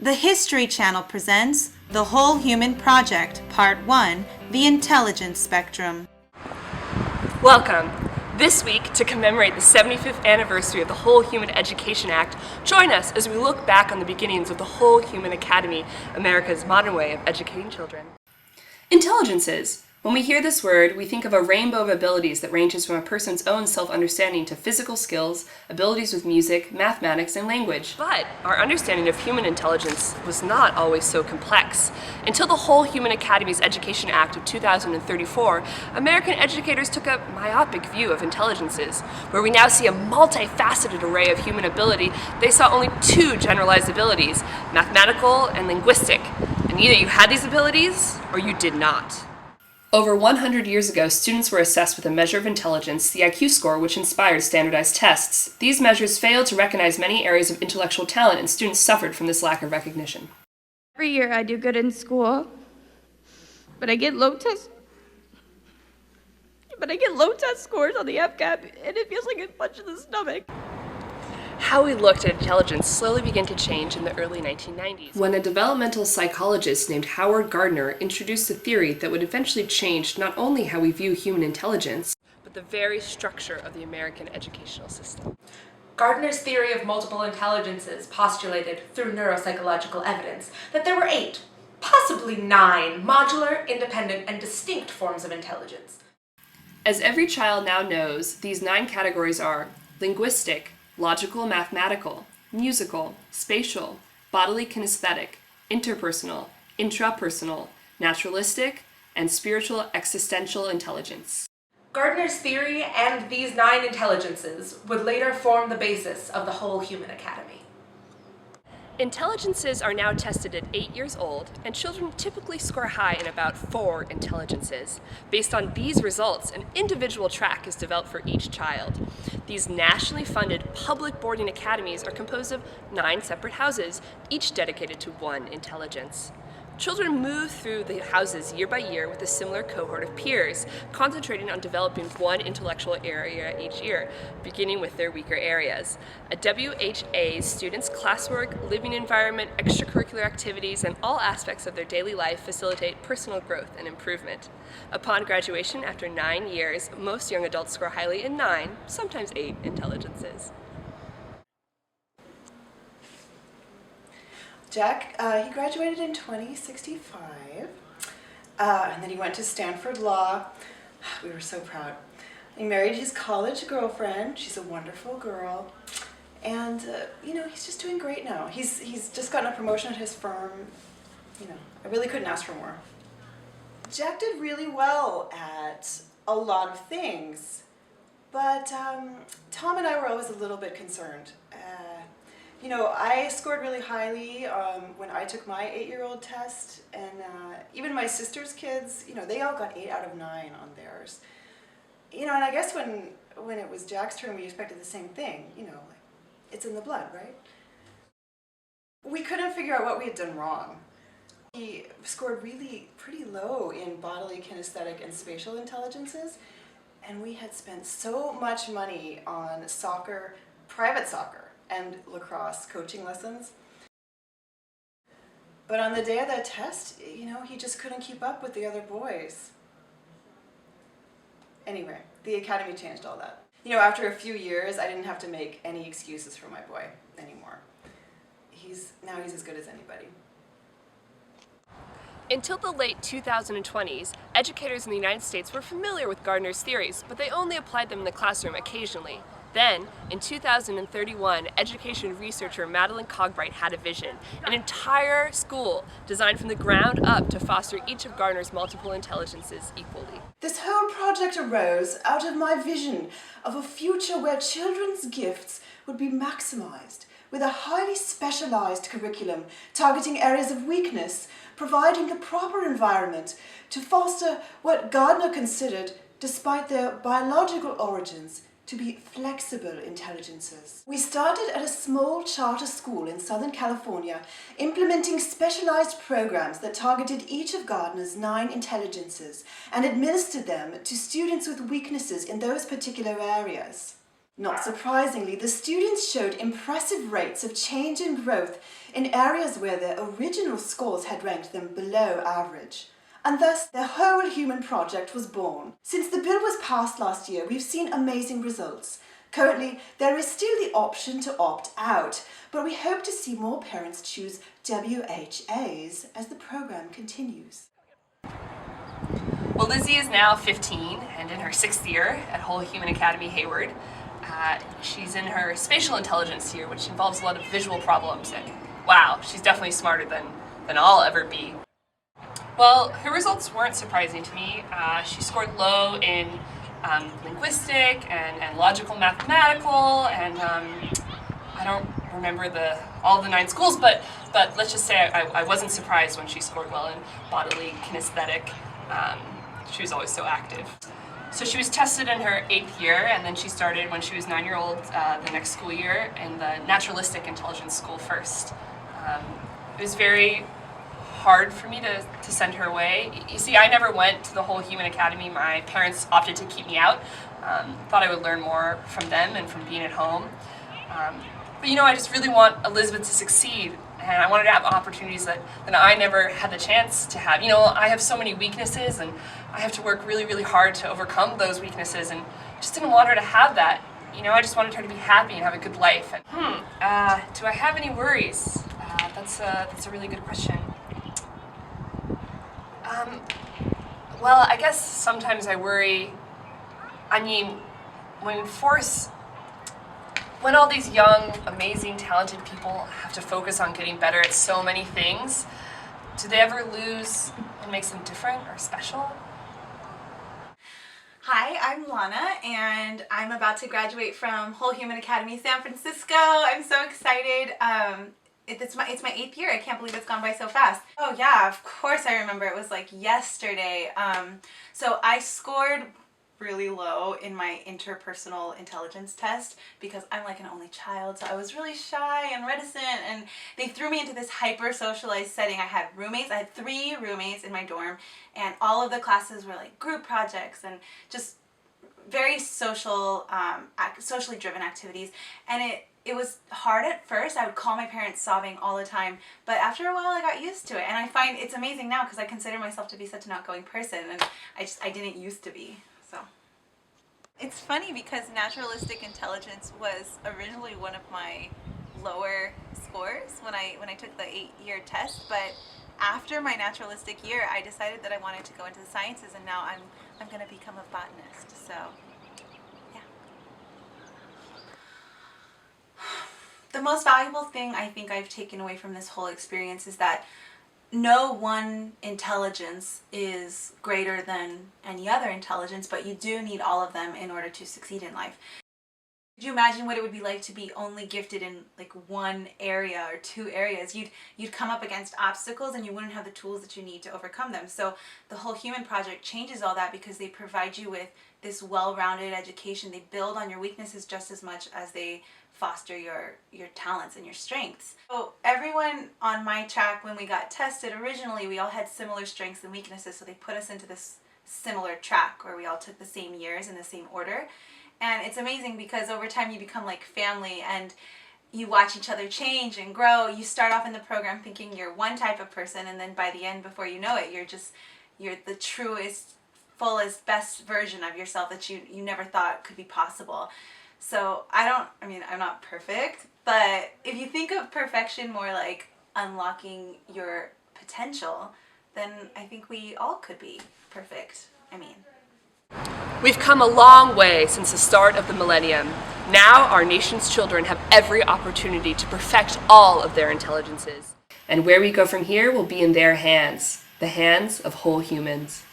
The History Channel presents The Whole Human Project, Part 1, The Intelligence Spectrum. Welcome. This week, to commemorate the 75th anniversary of the Whole Human Education Act, join us as we look back on the beginnings of the Whole Human Academy, America's modern way of educating children. Intelligences. When we hear this word, we think of a rainbow of abilities that ranges from a person's own self-understanding to physical skills, abilities with music, mathematics, and language. But our understanding of human intelligence was not always so complex. Until the Whole Human Academy's Education Act of 2034, American educators took a myopic view of intelligences. Where we now see a multifaceted array of human ability, they saw only two generalized abilities, mathematical and linguistic. And either you had these abilities, or you did not. Over 100 years ago, students were assessed with a measure of intelligence, the IQ score, which inspired standardized tests. These measures failed to recognize many areas of intellectual talent, and students suffered from this lack of recognition. Every year I do good in school, but I get low test scores on the FCAP, and it feels like a punch in the stomach. How we looked at intelligence slowly began to change in the early 1990s, when a developmental psychologist named Howard Gardner introduced a theory that would eventually change not only how we view human intelligence, but the very structure of the American educational system. Gardner's theory of multiple intelligences postulated, through neuropsychological evidence, that there were 8, possibly 9, modular, independent, and distinct forms of intelligence. As every child now knows, these 9 categories are linguistic, logical mathematical, musical, spatial, bodily kinesthetic, interpersonal, intrapersonal, naturalistic, and spiritual existential intelligence. Gardner's theory and these 9 intelligences would later form the basis of the Whole Human Academy. Intelligences are now tested at 8 years old, and children typically score high in about 4 intelligences. Based on these results, an individual track is developed for each child. These nationally funded public boarding academies are composed of 9 separate houses, each dedicated to one intelligence. Children move through the houses year by year with a similar cohort of peers, concentrating on developing one intellectual area each year, beginning with their weaker areas. A WHA students' classwork, living environment, extracurricular activities, and all aspects of their daily life facilitate personal growth and improvement. Upon graduation, after 9 years, most young adults score highly in 9, sometimes 8 intelligences. Jack, he graduated in 2065, and then he went to Stanford Law. We were so proud. He married his college girlfriend. She's a wonderful girl, and he's just doing great now. He's just gotten a promotion at his firm. I really couldn't ask for more. Jack did really well at a lot of things, but Tom and I were always a little bit concerned. I scored really highly when I took my 8-year-old test, and even my sister's kids, they all got 8 out of 9 on theirs. And I guess when it was Jack's turn, we expected the same thing, it's in the blood, right? We couldn't figure out what we had done wrong. He scored really pretty low in bodily kinesthetic and spatial intelligences, and we had spent so much money on soccer, private soccer, and lacrosse coaching lessons. But on the day of that test, he just couldn't keep up with the other boys. Anyway, the academy changed all that. After a few years, I didn't have to make any excuses for my boy anymore. Now he's as good as anybody. Until the late 2020s, educators in the United States were familiar with Gardner's theories, but they only applied them in the classroom occasionally. Then, in 2031, education researcher Madaline Cogright had a vision, an entire school designed from the ground up to foster each of Gardner's multiple intelligences equally. This whole project arose out of my vision of a future where children's gifts would be maximized, with a highly specialized curriculum targeting areas of weakness, providing the proper environment to foster what Gardner considered, despite their biological origins, to be flexible intelligences. We started at a small charter school in Southern California, implementing specialized programs that targeted each of Gardner's 9 intelligences and administered them to students with weaknesses in those particular areas. Not surprisingly, the students showed impressive rates of change and growth in areas where their original scores had ranked them below average. And thus, the whole human project was born. Since the bill was passed last year, we've seen amazing results. Currently, there is still the option to opt out, but we hope to see more parents choose WHAs as the program continues. Well, Lizzie is now 15 and in her 6th year at Whole Human Academy, Hayward. She's in her spatial intelligence year, which involves a lot of visual problems, and wow, she's definitely smarter than I'll ever be. Well, her results weren't surprising to me. She scored low in linguistic and logical mathematical, and I don't remember all the 9 schools, but let's just say I wasn't surprised when she scored well in bodily kinesthetic. She was always so active. So she was tested in her 8th year, and then she started when she was 9-year-old the next school year in the naturalistic intelligence school first. It was very hard for me to send her away. You see, I never went to the Whole Human Academy. My parents opted to keep me out. Thought I would learn more from them and from being at home. But you know, I just really want Elizabeth to succeed, and I wanted to have opportunities that I never had the chance to have. You know, I have so many weaknesses, and I have to work really, really hard to overcome those weaknesses, and just didn't want her to have that. You know, I just wanted her to be happy and have a good life. And, do I have any worries? That's a really good question. Well, I guess sometimes I worry. I mean, when all these young, amazing, talented people have to focus on getting better at so many things, do they ever lose what makes them different or special? Hi, I'm Lana, and I'm about to graduate from Whole Human Academy San Francisco. I'm so excited. It's my 8th year. I can't believe it's gone by so fast. Oh yeah, of course I remember. It was like yesterday. So I scored really low in my interpersonal intelligence test because I'm like an only child, so I was really shy and reticent, and they threw me into this hyper socialized setting. I had roommates. I had 3 roommates in my dorm, and all of the classes were like group projects and just very social, socially driven activities, and it was hard at first. I would call my parents sobbing all the time, but after a while I got used to it, and I find it's amazing now because I consider myself to be such an outgoing person, and I didn't used to be. So it's funny because naturalistic intelligence was originally one of my lower scores when I took the 8-year test, but after my naturalistic year I decided that I wanted to go into the sciences, and now I'm going to become a botanist. So yeah. The most valuable thing I think I've taken away from this whole experience is that no one intelligence is greater than any other intelligence, but you do need all of them in order to succeed in life. Could you imagine what it would be like to be only gifted in like one area or 2 areas? You'd come up against obstacles and you wouldn't have the tools that you need to overcome them. So the Whole Human Project changes all that because they provide you with this well-rounded education. They build on your weaknesses just as much as they foster your talents and your strengths. So everyone on my track, when we got tested originally, we all had similar strengths and weaknesses, so they put us into this similar track where we all took the same years in the same order. And it's amazing because over time you become like family, and you watch each other change and grow. You start off in the program thinking you're one type of person, and then by the end, before you know it, you're the truest, fullest, best version of yourself that you never thought could be possible. So I'm not perfect, but if you think of perfection more like unlocking your potential, then I think we all could be perfect. We've come a long way since the start of the millennium. Now our nation's children have every opportunity to perfect all of their intelligences. And where we go from here will be in their hands, the hands of whole humans.